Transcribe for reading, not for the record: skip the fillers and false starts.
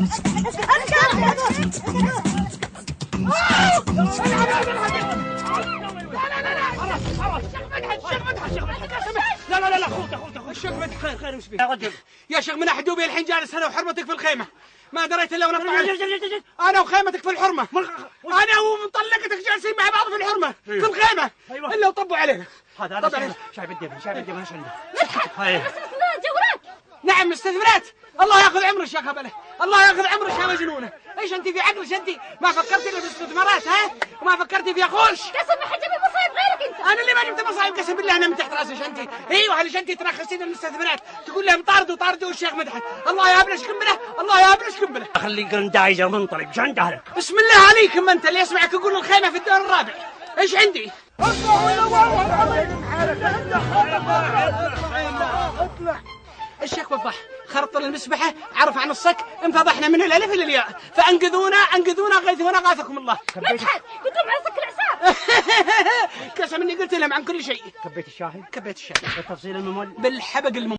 لا لا لا اخوك الشيخ مدحت خير وش فيه يا رجل؟ يا شيخ من حدوبي الحين جالس انا وحرمتك في الخيمه، ما دريت الا ونطلع انا وخيمتك في الحرمه، انا ومطلقتك جالسين مع بعض في الحرمه في الخيمه الا وطبوا علينا. هذا شايب الدم ايش عنده؟ مدحت جورات. نعم مستثمرات. الله ياخذ عمرك يا خبله، الله ياخذ عمرك يا مجنونه. ايش انت في عقلك انت؟ ما فكرتي الا بالاستثمارات ها؟ وما فكرتي في اخوش؟ قسم ما حد جاب مصايب غيرك انت. انا اللي ما جبت مصايب قسم بالله، انا من تحت راسك انت. ايوه علشان انت ترخصين المستثمرات تقول لهم طاردوا الشيخ مدحت. الله يهبلش قنبله، الله يهبلش قنبله. خلي قرندايزر منطلق ايش عنده هذا؟ بسم الله عليكم انت اللي يسمعك يقول الخيمه في الدور الرابع. ايش عندي؟ اطلع. الشيخ وضح خرط المسبحه، عرف عن الصك، انفضحنا من الالف الى الياء، فانقذونا غيثونا غاثكم الله. مدحت قلت لهم على صك العساب. قسم اني قلت لهم عن كل شيء. كبيت الشاهي؟ كبيت الشاهي بالتفصيل الممل بالحبق